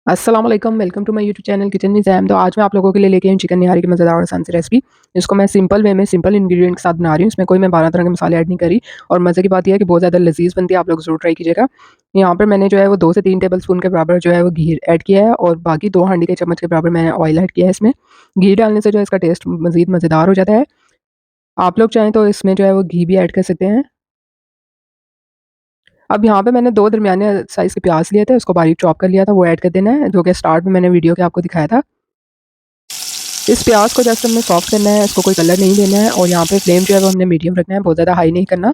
अस्सलाम वालेकुम, welcome to my YouTube channel kitchen with Zaim. तो आज मैं आप लोगों के लिए लेके आई हूँ चिकन निहारी की मज़ेदार और आसान सी रेसिपी। इसको मैं सिंपल वे में सिंपल इंग्रीडिएंट के साथ बना रही हूँ। इसमें कोई मैं 12 तरह के मसाले ऐड नहीं करी और मज़े की बात ये है कि बहुत ज़्यादा लज़ीज़ बनती है। आप लोग ज़रूर ट्राई कीजिएगा। यहाँ पर मैंने जो है वो 2 से 3 टेबल स्पून के बराबर जो है वो घी ऐड किया है और बाकी 2 हांडी के चम्मच के बराबर मैंने ऑयल ऐड किया है इसमें। घी डालने से जो है इसका टेस्ट मज़ीद मज़ेदार हो जाता है। आप लोग चाहें तो इसमें जो है वो घी भी ऐड कर सकते हैं। अब यहाँ पे मैंने 2 दरमियाने साइज़ के प्याज़ लिए थे, उसको बारीक चॉप कर लिया था, वो ऐड कर देना है, जो कि स्टार्ट में मैंने वीडियो के आपको दिखाया था। इस प्याज़ को जस्ट हमने सॉफ्ट करना है, इसको कोई कलर नहीं देना है और यहाँ पे फ्लेम जो है वो हमने मीडियम रखना है, बहुत ज़्यादा हाई नहीं करना।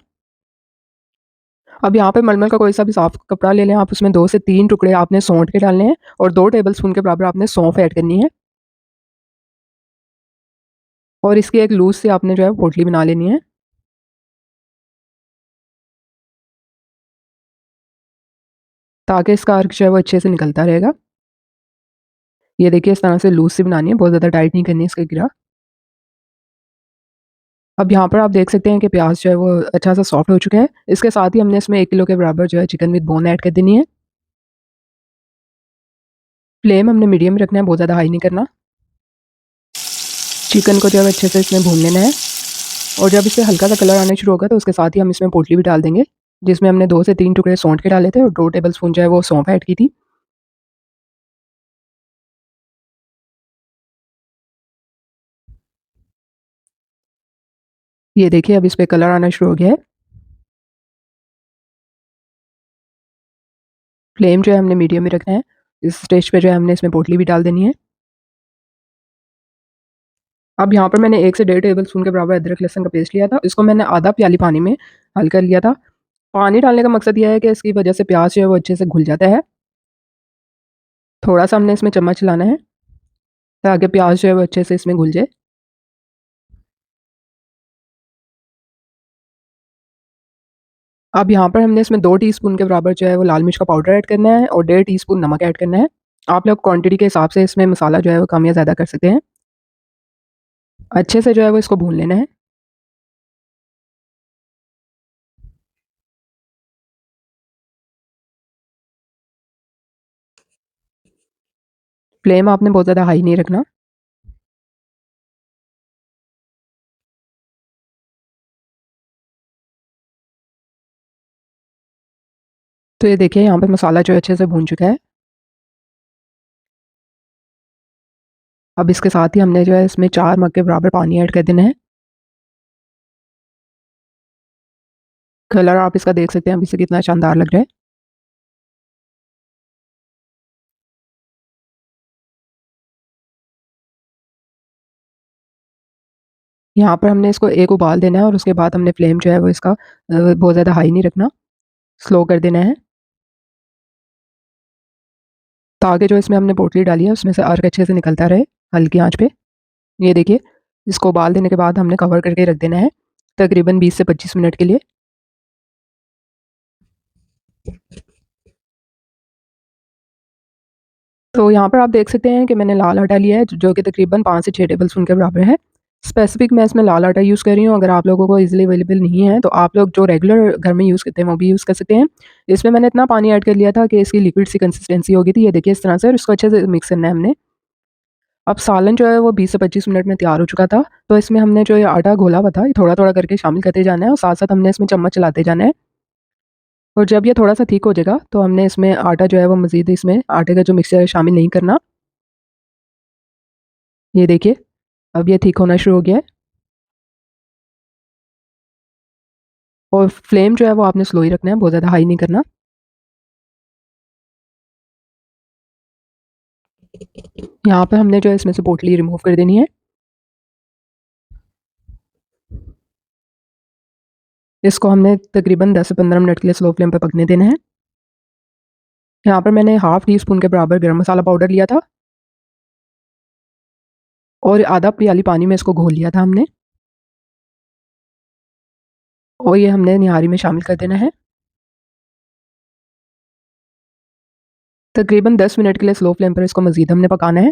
अब यहाँ पे मलमल का कोई सा भी साफ़ कपड़ा ले लें आप, उसमें 2 से 3 टुकड़े आपने सौंठ के डालने हैं और 2 टेबलस्पून के बराबर आपने सौंफ ऐड करनी है और इसकी एक लूज़ से आपने जो है पोटली बना लेनी है, ताकि इसका अर्क जो है वो अच्छे से निकलता रहेगा। ये देखिए इस तरह से लूज़ सी बनानी है, बहुत ज़्यादा टाइट नहीं करनी है इसका गिरा। अब यहाँ पर आप देख सकते हैं कि प्याज़ जो है वो अच्छा सा सॉफ्ट हो चुका है। इसके साथ ही हमने इसमें 1 किलो के बराबर जो है चिकन विद बोन ऐड कर देनी है। फ्लेम हमने मीडियम रखना है, बहुत ज़्यादा हाई नहीं करना। चिकन को जो है अच्छे से इसमें भून लेना है और जब इससे हल्का सा कलर आना शुरू होगा तो उसके साथ ही हम इसमें पोटली भी डाल देंगे, जिसमें हमने 2 से 3 टुकड़े सौंठ के डाले थे और 2 टेबलस्पून जो है वो सौंफ ऐड की थी। ये देखिए अब इस पे कलर आना शुरू हो गया है। फ्लेम जो है हमने मीडियम में रखना है। इस स्टेज पे जो है हमने इसमें पोटली भी डाल देनी है। अब यहाँ पर मैंने 1 से डेढ़ टेबलस्पून के बराबर अदरक लहसुन का पेस्ट लिया था। इसको मैंने आधा प्याली पानी में हल कर लिया था। पानी डालने का मकसद ये है कि इसकी वजह से प्याज़ जो है वो अच्छे से घुल जाता है। थोड़ा-सा हमने इसमें चम्मच चलाना है, ताकि प्याज़ जो है वो अच्छे से इसमें घुल जाए। अब यहाँ पर हमने इसमें 2 टीस्पून के बराबर जो है वो लाल मिर्च का पाउडर ऐड करना है और डेढ़ टीस्पून नमक ऐड करना है। आप लोग क्वांटिटी के हिसाब से इसमें मसाला जो है वो कम या ज़्यादा कर सकते हैं। अच्छे से जो है वो इसको भून लेना है। फ्लेम आपने बहुत ज़्यादा हाई नहीं रखना। तो ये देखिए यहाँ पे मसाला जो है अच्छे से भून चुका है। अब इसके साथ ही हमने जो है इसमें 4 मग के बराबर पानी ऐड कर देना है। कलर आप इसका देख सकते हैं अभी से कितना शानदार लग रहा है। यहाँ पर हमने इसको एक उबाल देना है और उसके बाद हमने फ्लेम जो है वो इसका बहुत ज़्यादा हाई नहीं रखना, स्लो कर देना है, ताकि जो इसमें हमने पोटली डाली है उसमें से अर्क अच्छे से निकलता रहे, हल्की आँच पे। ये देखिए, इसको उबाल देने के बाद हमने कवर करके रख देना है, तकरीबन 20 से 25 मिनट के लिए। तो यहाँ पर आप देख सकते हैं कि मैंने लाल आटा लिया है, जो कि तकरीबन 5 से 6 टेबलस्पून के बराबर है। स्पेसिफ़िक मैं इसमें लाल आटा यूज़ कर रही हूँ, अगर आप लोगों को ईज़िली अवेलेबल नहीं है, तो आप लोग जो रेगुलर घर में यूज़ करते हैं, वो भी यूज़ कर सकते हैं। इसमें मैंने इतना पानी ऐड कर लिया था कि इसकी लिक्विड सी कंसिस्टेंसी हो गई थी, ये देखिए इस तरह से और इसको अच्छे से मिक्स करना है हमने। अब सालन जो है वो 20 से 25 मिनट में तैयार हो चुका था, तो इसमें हमने जो ये आटा घोला हुआ था, ये थोड़ा-थोड़ा करके शामिल करते जाना है और साथ-साथ हमने इसमें चम्मच चलाते जाना है और जब ये थोड़ा-सा थिक हो जाएगा, तो हमने इसमें आटा जो है वो मज़ीद इसमें आटे का जो मिक्सचर है शामिल नहीं करना। ये देखिए, अब ये थिक होना शुरू हो गया है और फ्लेम जो है वो आपने स्लो ही रखना है, बहुत ज़्यादा हाई नहीं करना। यहाँ पे हमने जो है इसमें से पोटली रिमूव कर देनी है। इसको हमने तकरीबन 10 से 15 मिनट के लिए स्लो फ्लेम पे पकने देना है। यहाँ पर मैंने हाफ़ टी स्पून के बराबर गरम मसाला पाउडर लिया था और आधा प्याली पानी में इसको घोल लिया था हमने और ये हमने निहारी में शामिल कर देना है। तकरीबन 10 मिनट के लिए स्लो फ्लेम पर इसको मज़ीद हमने पकाना है।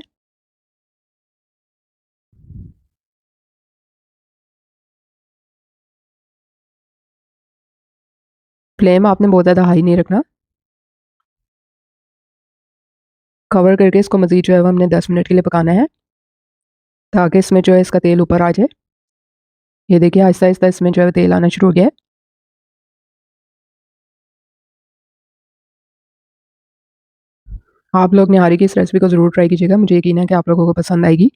फ्लेम आपने बहुत ज़्यादा हाई नहीं रखना। कवर करके इसको मज़ीद जो है वो हमने 10 मिनट के लिए पकाना है, ताकि इसमें जो है इसका तेल ऊपर आ जाए। ये देखिए आहिस्ता-आहिस्ता इसमें जो है तेल आना शुरू हो गया है। आप लोग निहारी की इस रेसिपी को ज़रूर ट्राई कीजिएगा, मुझे यकीन है कि आप लोगों को पसंद आएगी।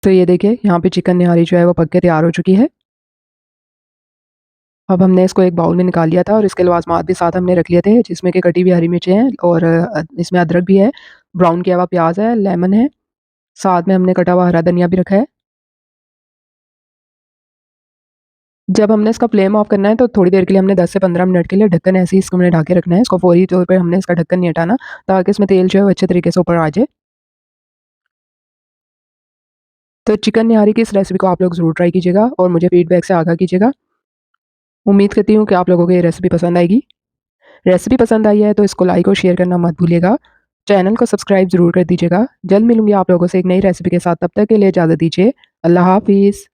तो ये देखिए यहाँ पे चिकन निहारी जो है वो पक के तैयार हो चुकी है। अब हमने इसको एक बाउल में निकाल लिया था और इसके लवाज़मात भी साथ हमने रख लिए थे, जिसमें कि कटी हुई हरी मिर्चें हैं और इसमें अदरक भी है, ब्राउन किया हुआ प्याज़ है, लेमन है, साथ में हमने कटा हुआ हरा धनिया भी रखा है। जब हमने इसका फ्लेम ऑफ करना है तो थोड़ी देर के लिए हमने 10 से 15 मिनट के लिए ढक्कन ऐसे ही इसको हमने ढक के रखना है। इसको फौरी तौर पे हमने इसका ढक्कन नहीं हटाना, ताकि इसमें तेल जो है वो अच्छे तरीके से ऊपर आ जाए। तो चिकन निहारी की इस रेसिपी को आप लोग ज़रूर ट्राई कीजिएगा और मुझे फीडबैक से आगाह कीजिएगा। उम्मीद करती हूँ कि आप लोगों को ये रेसिपी पसंद आएगी। रेसिपी पसंद आई है तो इसको लाइक और शेयर करना मत भूलिएगा। चैनल को सब्सक्राइब ज़रूर कर दीजिएगा। जल्द मिलूँगी आप लोगों से एक नई रेसिपी के साथ, तब तक के लिए इजाज़त दीजिए। अल्लाह हाफ़िज़।